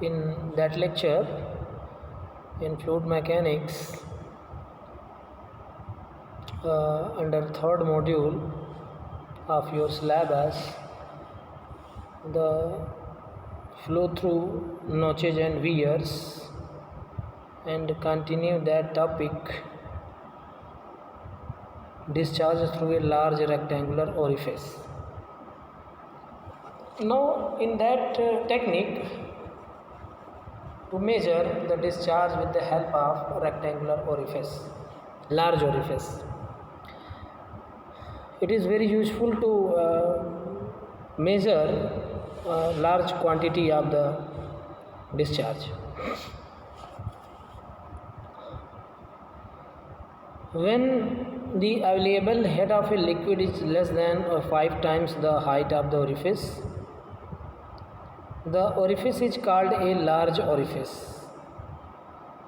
In that lecture, in fluid mechanics, under third module of your syllabus, the flow through notches and wears, and continue that topic, discharge through a large rectangular orifice. Now in that technique, to measure the discharge with the help of rectangular orifice, large orifice, it is very useful to measure a large quantity of the discharge. When the available head of a liquid is less than 5 times the height of the orifice is called a large orifice.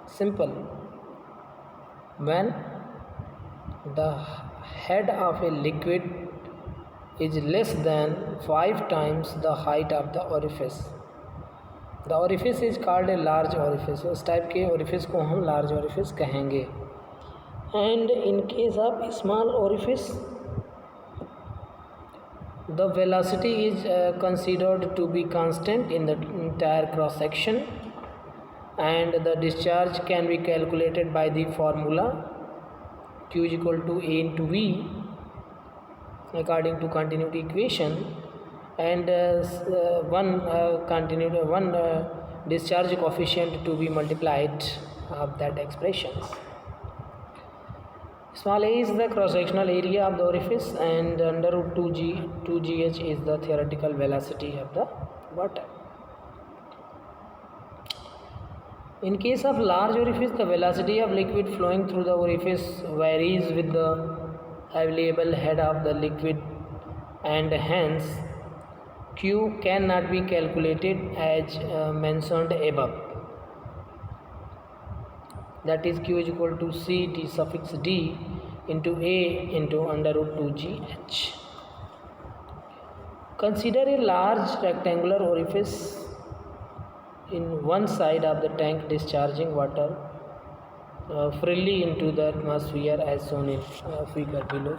Simple. When the head of a liquid is less than 5 times the height of the orifice is called a large orifice. उस type के orifice को हम large orifice कहेंगे. And in case of small orifice, the velocity is considered to be constant in the entire cross section, and the discharge can be calculated by the formula Q is equal to A into V according to continuity equation, and one discharge coefficient to be multiplied of that expressions. Small a is the cross-sectional area of the orifice, and under root 2gh is the theoretical velocity of the water. In case of large orifice, the velocity of liquid flowing through the orifice varies with the available head of the liquid, and hence Q cannot be calculated as mentioned above. That is, Q is equal to C T suffix D into A into under root 2gh. Consider a large rectangular orifice in one side of the tank discharging water freely into the atmosphere as shown in figure below,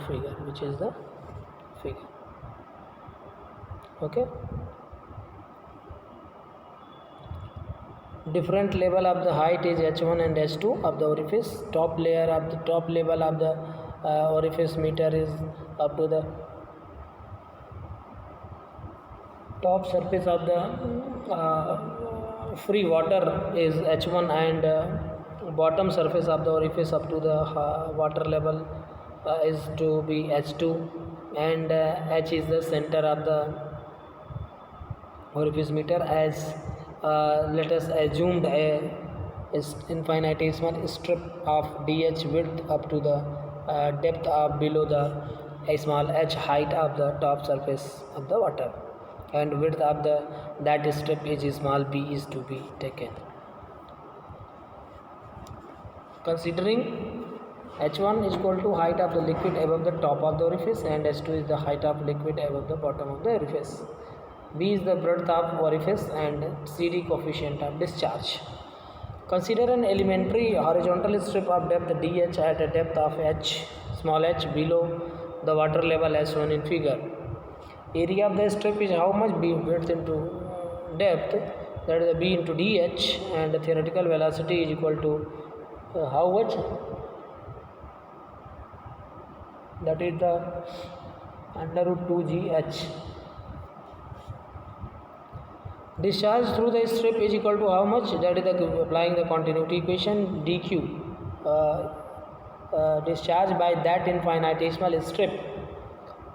which is the figure. Okay. Different level of the height is h1 and h2 of the orifice. Top level of the orifice meter is up to the top surface of the free water is h1, and bottom surface of the orifice up to the water level is to be h2, and h is the center of the orifice meter, as let us assume a infinitesimal strip of dh width up to the depth of below the small h height of the top surface of the water, and width of that strip is small b is to be taken. Considering h1 is equal to height of the liquid above the top of the orifice, and h2 is the height of liquid above the bottom of the orifice. B is the breadth of orifice, and CD coefficient of discharge. Consider an elementary horizontal strip of depth dh at a depth of h, small h, below the water level as shown in figure. Area of the strip is how much? B width into depth, that is the B into dh, and the theoretical velocity is equal to how much? That is the under root 2gh. Discharge through the strip is equal to how much? That is applying the continuity equation dq. Discharge by that infinitesimal strip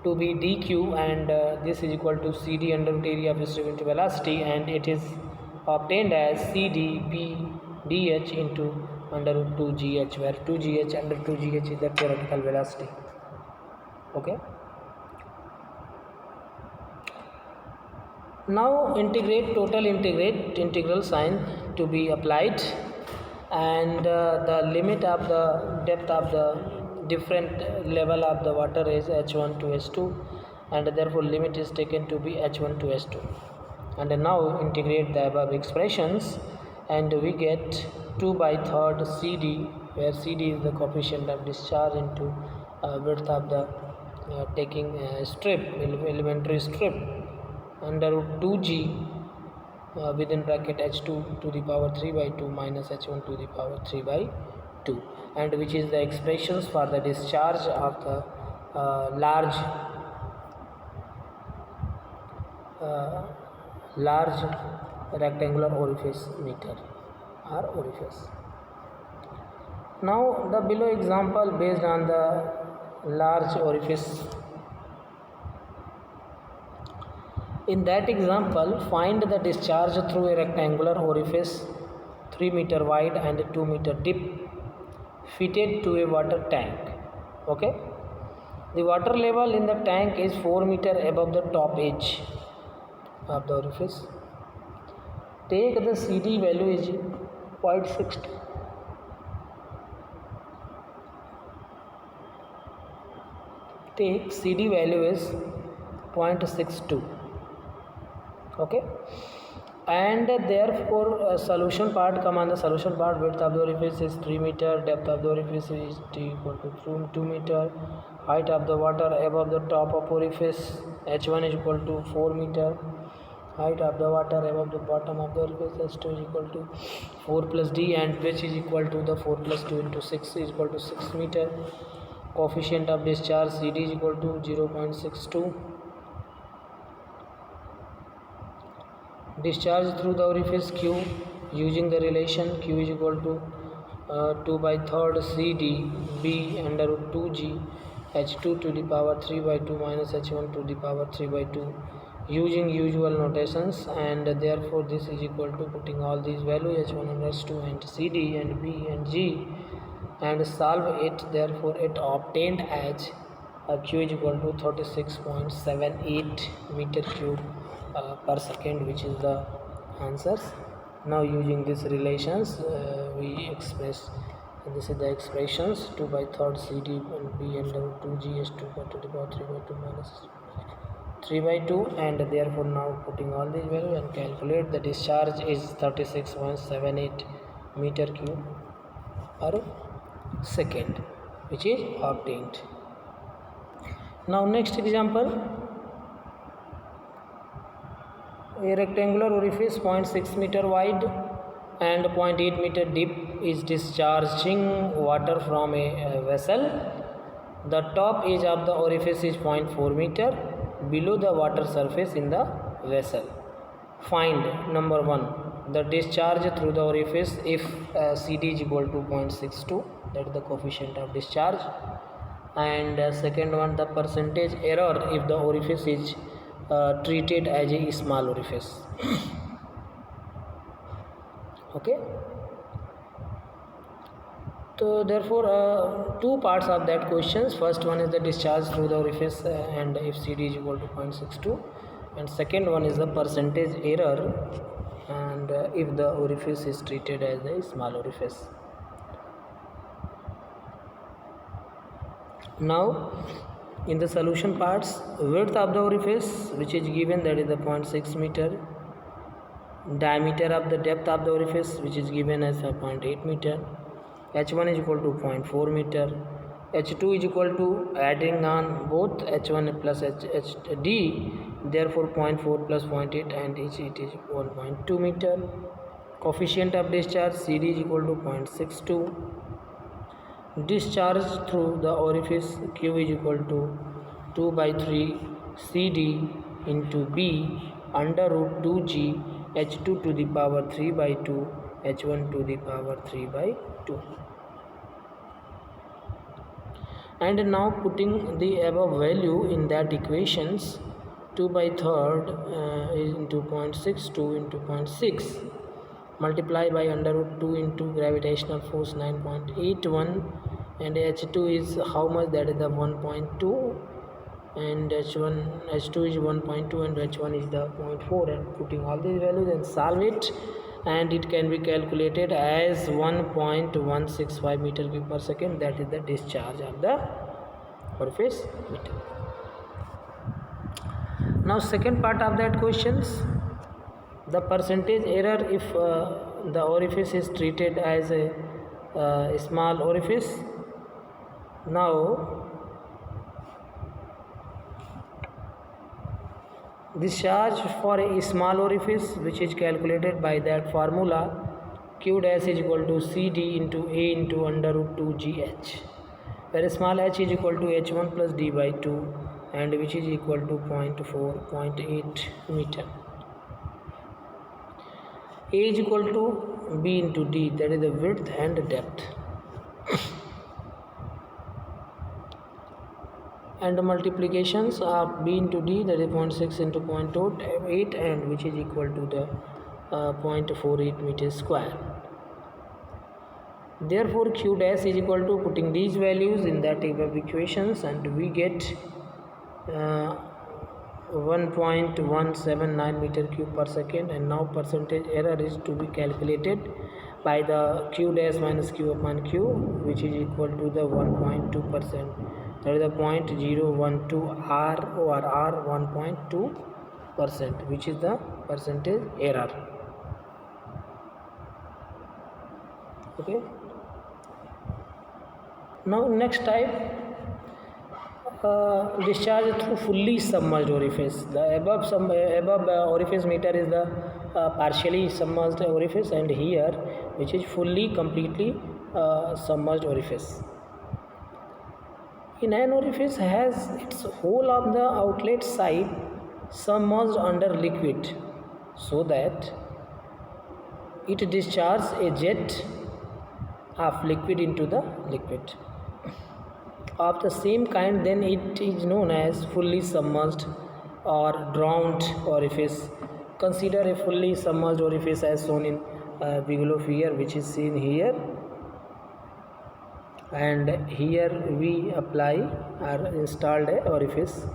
to be dq, and this is equal to cd under root area of strip into velocity, and it is obtained as cd b dh into under root 2gh, where 2gh under 2gh is the theoretical velocity. Okay. Now integral sign to be applied, and the limit of the depth of the different level of the water is h1 to h2, and therefore limit is taken to be h1 to h2. And now integrate the above expressions and we get 2/3 CD, where CD is the coefficient of discharge into width of the taking strip, elementary strip, under root 2g within bracket h2 to the power 3/2 minus h1 to the power 3/2, and which is the expressions for the discharge of the large rectangular orifice meter or orifice. Now the below example based on the large orifice. In that example, find the discharge through a rectangular orifice 3 meter wide and 2 meter deep fitted to a water tank. Okay, the water level in the tank is 4 meter above the top edge of the orifice. Take the CD value is 0.60. Take CD value is 0.62. Okay, and therefore solution part, come on the solution part. Width of the orifice is 3 meter, depth of the orifice is equal to 2 meter, height of the water above the top of orifice h1 is equal to 4 meter, height of the water above the bottom of the orifice h2 is equal to 4 plus d, and which is equal to the 4 plus 2 into 6 is equal to 6 meter. Coefficient of discharge CD is equal to 0.62. Discharge through the orifice Q using the relation Q is equal to 2/3 CD B under root 2G H2 to the power 3/2 minus H1 to the power 3/2 using usual notations, and therefore this is equal to, putting all these values H1 and H2 and CD and B and G and solve it, therefore it obtained as Q is equal to 36.78 meter cube per second, which is the answers. Now using these relations we express, this is the expressions 2/3 CD and B under 2G H2 to the power 3/2 minus 3/2, and therefore now putting all these values and calculate, the discharge is 36.78 meter cube per second, which is obtained. Now next example, a rectangular orifice 0.6 meter wide and 0.8 meter deep is discharging water from a vessel. The top edge of the orifice is 0.4 meter below the water surface in the vessel. Find number 1 the discharge through the orifice if CD is equal to 0.62, that is the coefficient of discharge, and second one the percentage error if the orifice is treated as a small orifice. Okay, so therefore two parts of that questions. First one is the discharge through the orifice and if CD is equal to 0.62, and second one is the percentage error and if the orifice is treated as a small orifice. Now in the solution parts, width of the orifice which is given, that is the 0.6 meter, diameter of the depth of the orifice which is given as a 0.8 meter, h1 is equal to 0.4 meter, h2 is equal to, adding on both h1 plus hd, therefore 0.4 plus 0.8 and it is 1.2 meter. Coefficient of discharge CD is equal to 0.62. Discharge through the orifice Q is equal to 2/3 CD into B under root 2G H2 to the power 3/2 H1 to the power 3/2. And now putting the above value in that equations, 2/3 into 0.62 into 0.6 multiply by under root 2 into gravitational force 9.81, and H2 is how much, that is the 1.2, and H2 is 1.2 and H1 is the 0.4, and putting all these values and solve it, and it can be calculated as 1.165 meter cube per second, that is the discharge of the orifice meter. Now second part of that questions, The percentage error if the orifice is treated as a small orifice. Now discharge for a small orifice, which is calculated by that formula, Q dash is equal to CD into A into under root 2 GH, where small h is equal to H1 plus D by 2, and which is equal to 0.8 meter. A is equal to B into D, that is the width and depth, and the multiplications of B into D, that is 0.6 into 0.8, and which is equal to the 0.48 meters square. Therefore Q dash is equal to, putting these values in that above equations, and we get 1.179 meter cube per second. And now percentage error is to be calculated by the Q dash minus Q upon Q, which is equal to the 1.2%, that is the 0.012 R over R 1.2%, which is the percentage error. Okay. Now next type, discharge through fully submerged orifice. The above orifice meter is the partially submerged orifice, and here which is fully completely submerged orifice. In an orifice has its whole of the outlet side submerged under liquid, so that it discharges a jet of liquid into the liquid of the same kind, then it is known as fully submerged or drowned orifice. Consider a fully submerged orifice as shown in below figure, which is seen here, and here we apply or installed a orifice.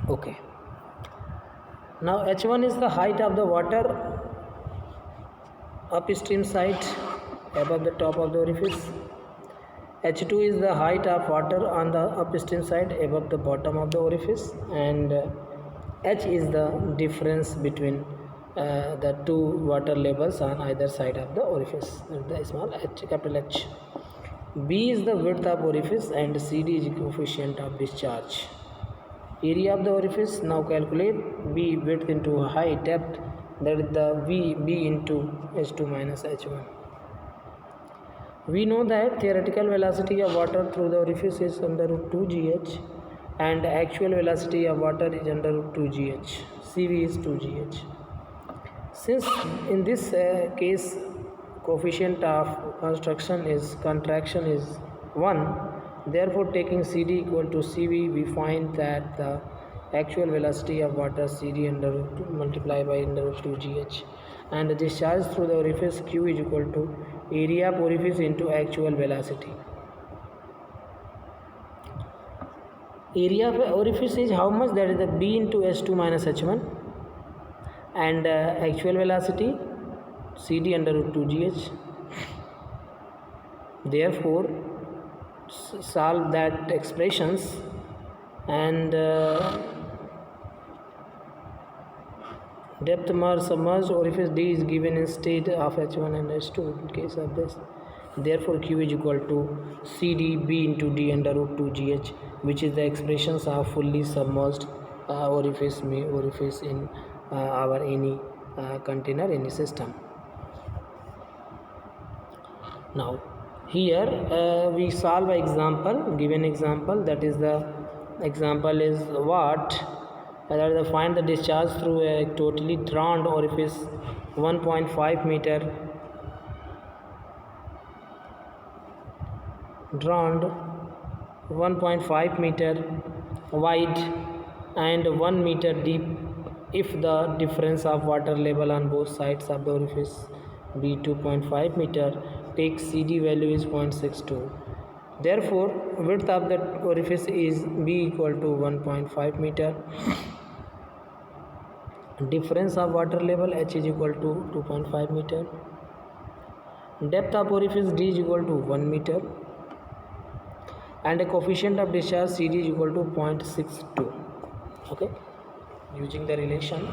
Okay. Now H1 is the height of the water upstream side above the top of the orifice. H2 is the height of water on the upstream side above the bottom of the orifice, and H is the difference between the two water levels on either side of the orifice, the small h, capital H. B is the width of orifice, and CD is the coefficient of discharge. Area of the orifice, now calculate B width into height depth, that is the B into H2 minus H1. We know that theoretical velocity of water through the orifice is under root 2 GH, and actual velocity of water is under root 2 GH. CV is 2 GH. Since in this case coefficient of contraction is 1, therefore taking CD equal to CV, we find that the actual velocity of water CD under root 2 multiplied by under root 2 GH, and the discharge through the orifice Q is equal to area of orifice into actual velocity. Area of orifice is how much? That is the B into H2 minus H1, and actual velocity CD under root 2 GH. Therefore solve that expressions, and depth submerged orifice D is given instead of H1 and H2 in case of this. Therefore Q is equal to CD B into D under root 2 GH, which is the expressions of fully submerged orifice in our any container, any system. Now here we solve an example, given example, that is the example is what? That is find the discharge through a totally drowned orifice 1.5 meter wide and 1 meter deep if the difference of water level on both sides of the orifice be 2.5 meter. Take CD value is 0.62. Therefore width of the orifice is B equal to 1.5 meter. Difference of water level H is equal to 2.5 meter. Depth of orifice D is equal to 1 meter, and a coefficient of discharge CD is equal to 0.62. Okay. using the relation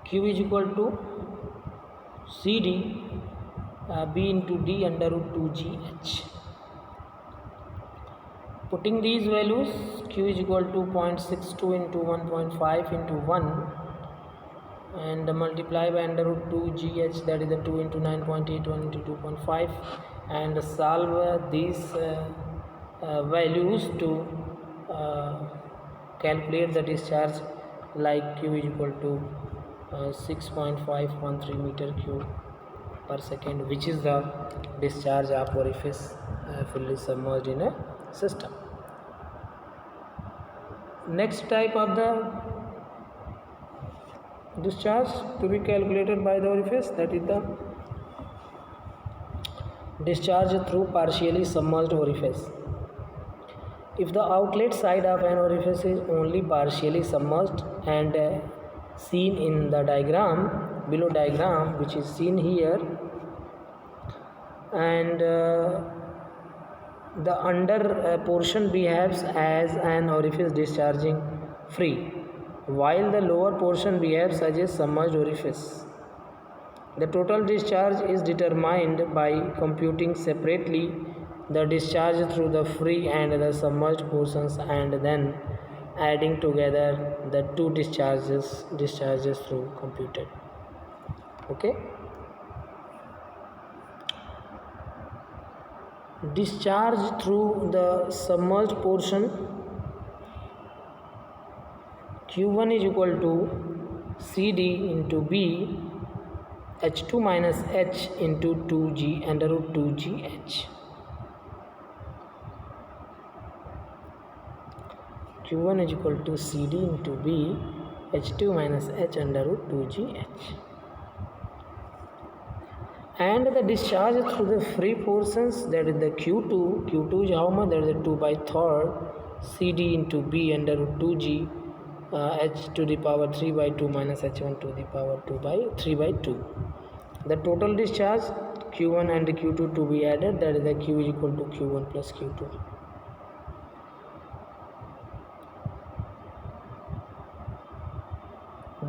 Q is equal to CD B into D under root 2GH. Putting these values, Q is equal to 0.62 into 1.5 into 1 and multiply by under root 2GH, that is the 2 into 9.81 into 2.5, and solve these values to calculate the discharge, like Q is equal to 6.513 meter cube per second, which is the discharge of orifice fully submerged in a system. Next type of the discharge to be calculated by the orifice, that is the discharge through partially submerged orifice. If the outlet side of an orifice is only partially submerged and seen in the diagram, below diagram, which is seen here, and the under portion behaves as an orifice discharging free, while the lower portion behaves as a submerged orifice. The total discharge is determined by computing separately the discharge through the free and the submerged portions, and then adding together the two discharges through computed. Okay. Discharge through the submerged portion, Q1 is equal to CD into B H2 minus H into 2G under root 2GH. Q1 is equal to CD into B H2 minus H under root 2GH. And the discharge through the free portions, that is the Q2 is how much? That is the 2 by 3rd CD into B under root 2G H to the power 3 by 2 minus H1 to the power 2 by 3 by 2. The total discharge Q1 and Q2 to be added, that is the Q is equal to Q1 plus Q2.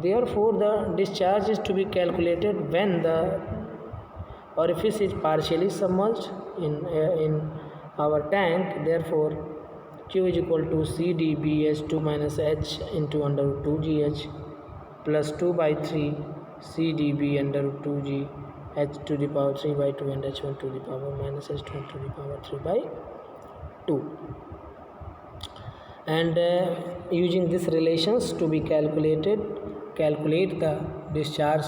Therefore, the discharge is to be calculated when the orifice is partially submerged in our tank. Therefore, Q is equal to CdBH2 minus H into under root 2GH plus 2 by 3 CdB under root 2G H to the power 3 by 2 and H1 to the power minus H2 to the power 3 by 2. And using these relations to be calculate the discharge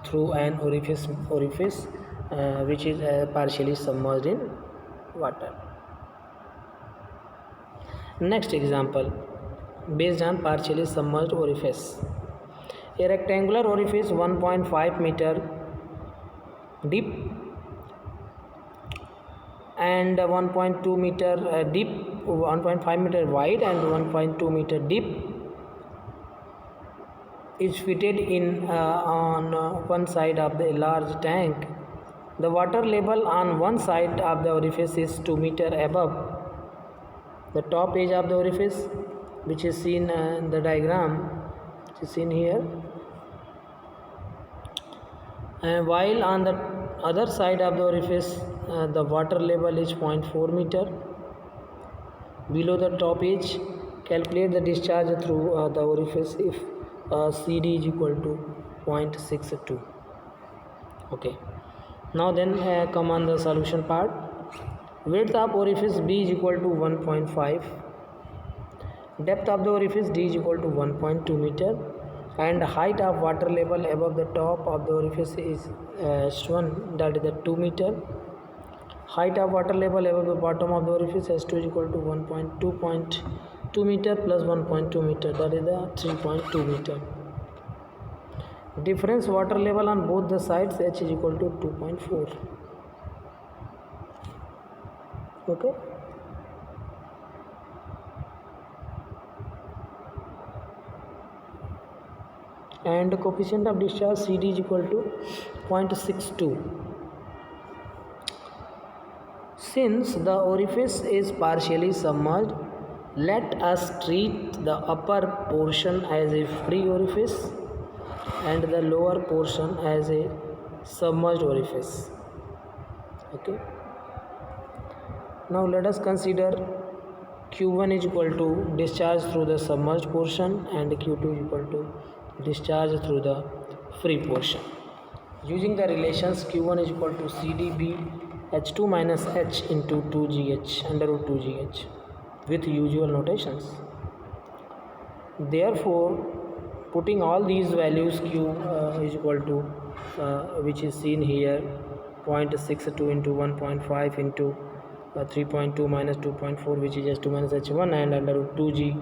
through an orifice which is partially submerged in water. Next example, based on partially submerged orifice. A rectangular orifice 1.5 meter deep and 1.2 meter deep, 1.5 meter wide and 1.2 meter deep is fitted in on one side of the large tank. The water level on one side of the orifice is 2 meters above the top edge of the orifice, which is seen in the diagram, which is seen here, and while on the other side of the orifice the water level is 0.4 meter below the top edge. Calculate the discharge through the orifice if CD is equal to 0.62. Okay, now then come on the solution part. Width of orifice B is equal to 1.5, depth of the orifice D is equal to 1.2 meter, and height of water level above the top of the orifice is S1, that is the 2 meter. Height of water level above the bottom of the orifice S2 is equal to 1.2 meter plus 1.2 meter, that is the 3.2 meter. Difference water level on both the sides H is equal to 2.4. Okay. And the coefficient of discharge CD is equal to 0.62. Since the orifice is partially submerged, Let us treat the upper portion as a free orifice and the lower portion as a submerged orifice. Okay. Now let us consider Q1 is equal to discharge through the submerged portion and Q2 is equal to discharge through the free portion. Using the relations Q1 is equal to CdB H2 minus H into 2GH under root 2GH with usual notations. Therefore, putting all these values Q is equal to which is seen here 0.62 into 1.5 into 3.2 minus 2.4 which is H2 minus H1 and under root 2G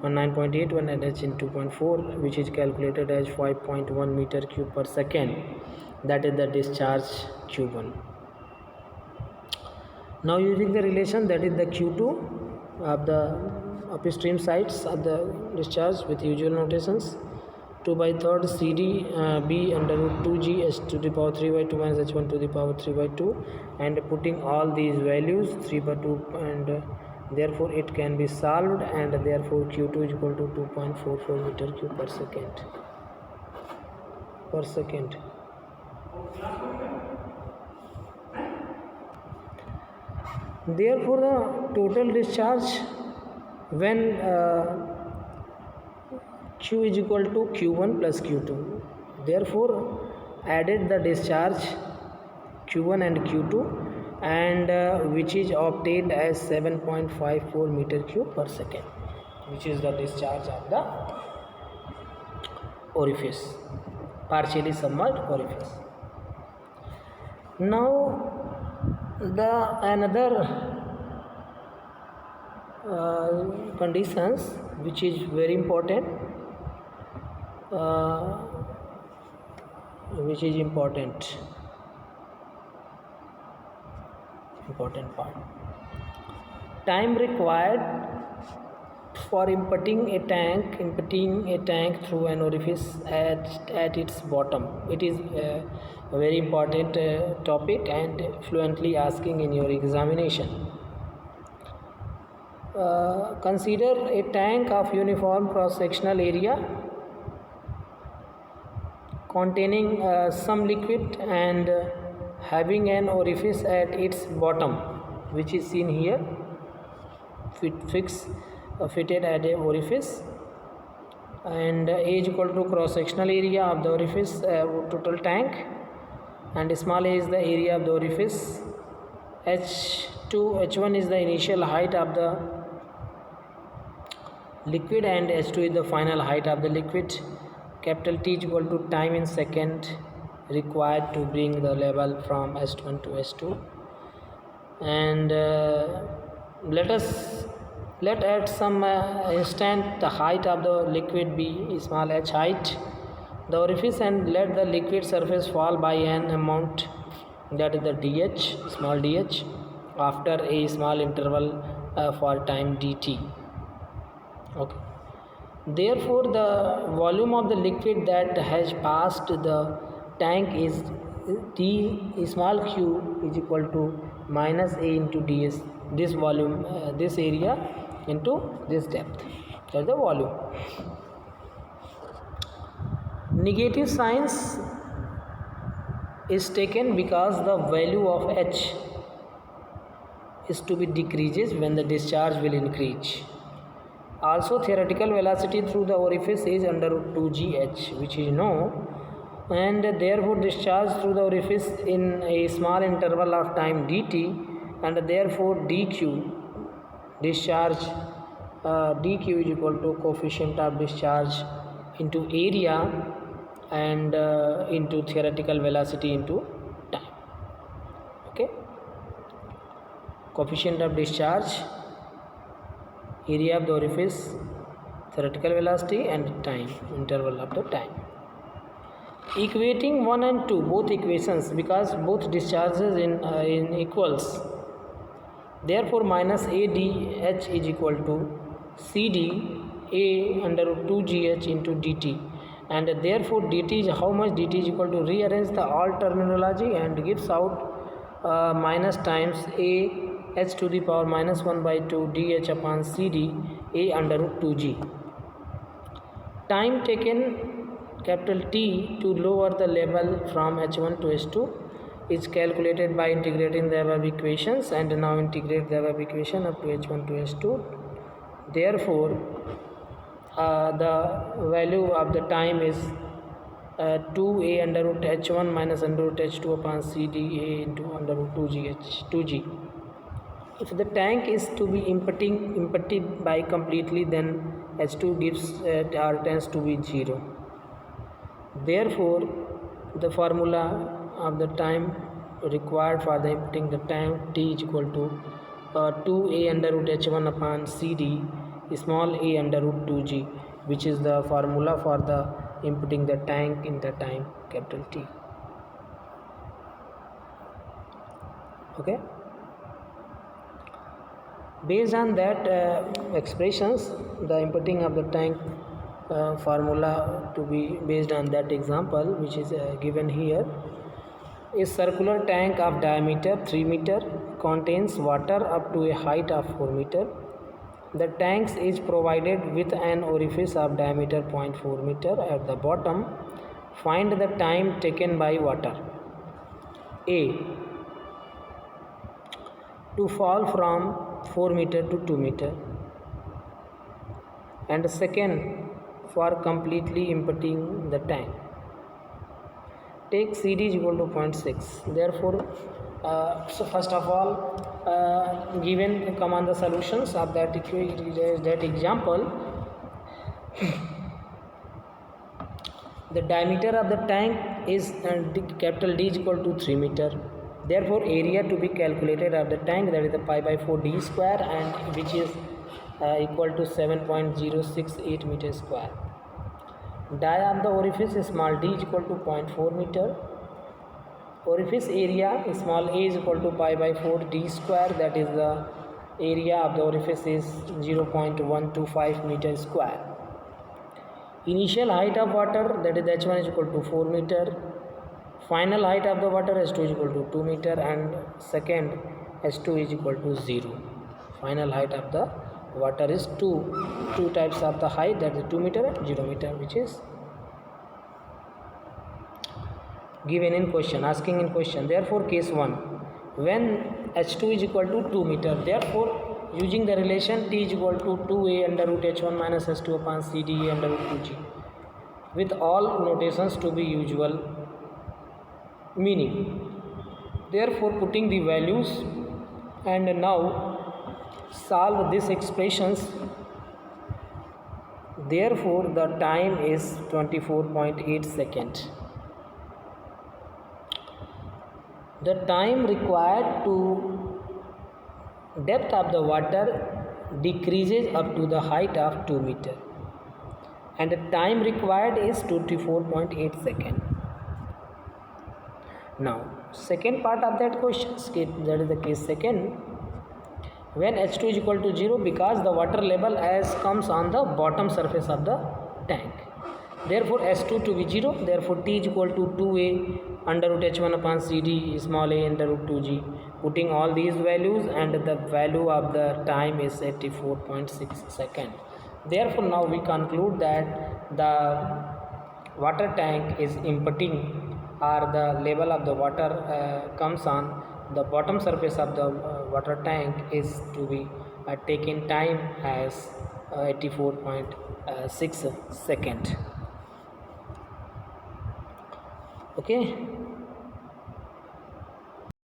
9.81 and H in 2.4 which is calculated as 5.1 meter cube per second. That is the discharge Q1. Now using the relation, that is the Q2 of the upstream sides of the discharge with usual notations, 2 by 3rd CD B under root 2G H to the power 3 by 2 minus H1 to the power 3 by 2 and putting all these values 3 by 2 and therefore it can be solved and therefore Q2 is equal to 2.44 meter cube per second. Therefore the total discharge when Q is equal to Q1 plus Q2, therefore added the discharge Q1 and Q2 and which is obtained as 7.54 meter cube per second, which is the discharge of the orifice, partially submerged orifice. Now the another conditions which is very important, important part, time required for emptying a tank through an orifice at its bottom. It is a very important topic and fluently asking in your examination. Consider a tank of uniform cross-sectional area containing some liquid and having an orifice at its bottom, which is seen here, fitted at a orifice, and A is equal to cross-sectional area of the orifice, total tank, and small a is the area of the orifice. H1 is the initial height of the liquid and H2 is the final height of the liquid. Capital T is equal to time in second required to bring the level from S1 to S2, and let at some instant the height of the liquid be small h height the orifice, and let the liquid surface fall by an amount, that is the dh, small dh, after a small interval for time dt. Okay. Therefore the volume of the liquid that has passed the tank is T small q is equal to minus A into ds, this volume, this area into this depth, that is the volume. Negative signs is taken because the value of H is to be decreases when the discharge will increase. Also theoretical velocity through the orifice is under root 2gh, which is known, and therefore discharge through the orifice in a small interval of time dt, and therefore dq, discharge dq is equal to coefficient of discharge into area and into theoretical velocity into time. Okay, coefficient of discharge, area of the orifice, theoretical velocity and time, interval of the time. Equating 1 and 2 both equations, because both discharges in equals, therefore minus ADH is equal to CD A under root 2GH into dt, and therefore dt is how much, dt is equal to, rearrange the all terminology and gives out minus times A h to the power minus 1 by 2 dh upon cd a under root 2g. Time taken capital T to lower the level from h1 to h2 is calculated by integrating the above equations, and now integrate the above equation up to h1 to h2. Therefore the value of the time is 2a under root h1 minus under root h2 upon cd a into under root 2g. If the tank is to be emptied by completely, then h2 gives or tends to be 0. Therefore the formula of the time required for the emptying the tank t is equal to 2a under root h1 upon cd small a under root 2g, which is the formula for the emptying the tank in the time capital T. Okay, based on that expressions, the emptying of the tank formula to be based on that example which is given here. A circular tank of diameter 3 meter contains water up to a height of 4 meter. The tank is provided with an orifice of diameter 0.4 meter at the bottom. Find the time taken by water. A. To fall from 4 meter to 2 meter, and second, for completely emptying the tank. Take CD is equal to 0.6. Therefore so first of all given come on the solutions of that example. The diameter of the tank is capital D is equal to 3 meter. Therefore area to be calculated of the tank, that is the pi by 4 d square, and which is equal to 7.068 meter square. Dia of the orifice is small d is equal to 0.4 meter. Orifice area small a is equal to pi by 4 d square, that is the area of the orifice is 0.125 meter square. Initial height of water, that is h1 is equal to 4 meter. Final height of the water h2 is equal to 2 meter, and second h2 is equal to 0. Final height of the water is two types of the height, that is 2 meter and 0 meter, which is given in question, asking in question. Therefore case 1, when h2 is equal to 2 meter, therefore using the relation t is equal to 2a under root h1 minus h2 upon cd under root 2g, with all notations to be usual meaning. Therefore putting the values and now solve these expressions. Therefore the time is 24.8 seconds. The time required to depth of the water decreases up to the height of 2 meter, and the time required is 24.8 seconds. Now second part of that question, that is the case second, when h2 is equal to 0, because the water level as comes on the bottom surface of the tank. Therefore s2 to be 0, therefore t is equal to 2a under root h1 upon cd small a under root 2g. Putting all these values, and the value of the time is 84.6 seconds. Therefore now we conclude that the water tank is emptying, or the level of the water comes on the bottom surface of the water tank is to be taken time as 84.6 seconds. Okay.